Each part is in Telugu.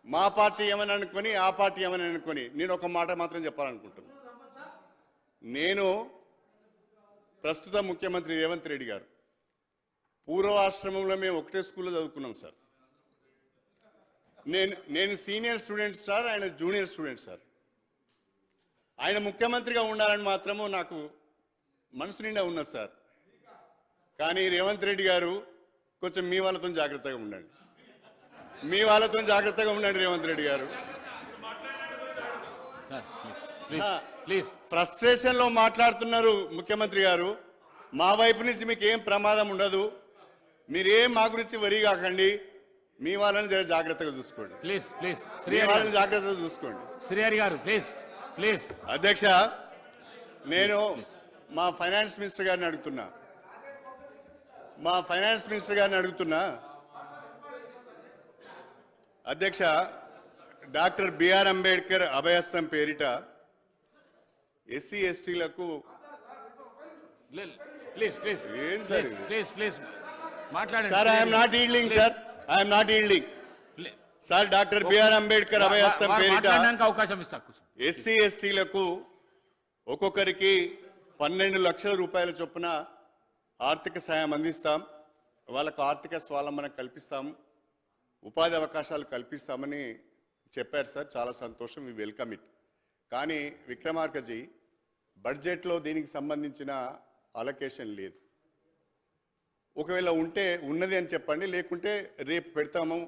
మా పార్టీ ఏమని అనుకొని ఆ పార్టీ ఏమని అనుకొని నేను ఒక మాట మాత్రం చెప్పాలనుకుంటున్నాను. నేను ప్రస్తుత ముఖ్యమంత్రి రేవంత్ రెడ్డి గారు పూర్వాశ్రమంలో మేము ఒకటే స్కూల్లో చదువుకున్నాం సార్. నేను సీనియర్ స్టూడెంట్ సార్, ఆయన జూనియర్ స్టూడెంట్ సార్. ఆయన ముఖ్యమంత్రిగా ఉండాలని మాత్రము నాకు మనసు నిండా ఉన్నది సార్. కానీ రేవంత్ రెడ్డి గారు కొంచెం మీ వాళ్ళతో జాగ్రత్తగా ఉండండి, మీ వాళ్ళతో జాగ్రత్తగా ఉండండి రేవంత్ రెడ్డి గారు. ఫ్రస్ట్రేషన్ లో మాట్లాడుతున్నారు ముఖ్యమంత్రి గారు. మా వైపు నుంచి మీకు ఏం ప్రమాదం ఉండదు, మీరేం మా గురించి వరి కాకండి, మీ వాళ్ళని జర జాగ్రత్తగా చూసుకోండి. ప్లీజ్ ప్లీజ్ వాళ్ళని జాగ్రత్తగా చూసుకోండి. శ్రీహరి గారు ప్లీజ్ ప్లీజ్. అధ్యక్ష, నేను మా ఫైనాన్స్ మినిస్టర్ గారిని అడుగుతున్నా, అధ్యక్ష, డాక్టర్ బిఆర్ అంబేద్కర్ అభయస్థం పేరిట ఎస్సీ ఎస్టీలకు సార్ డాక్టర్ బిఆర్ అంబేద్కర్ అభయస్థం పేరిట ఎస్సీ ఎస్టీలకు ఒక్కొక్కరికి 12 లక్షల రూపాయల చొప్పున ఆర్థిక సాయం అందిస్తాం, వాళ్ళకు ఆర్థిక స్వావలంబన కల్పిస్తాం, ఉపాధి అవకాశాలు కల్పిస్తామని చెప్పారు సార్. చాలా సంతోషం, వి వెల్కమ్ ఇట్. కానీ విక్రమార్కజీ, బడ్జెట్లో దీనికి సంబంధించిన అలొకేషన్ లేదు. ఒకవేళ ఉంటే ఉన్నది అని చెప్పండి, లేకుంటే రేపు పెడతాము,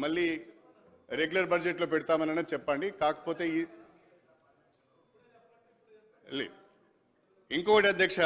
మళ్ళీ రెగ్యులర్ బడ్జెట్లో పెడతామని చెప్పండి. కాకపోతే ఇంకొకటి అధ్యక్ష,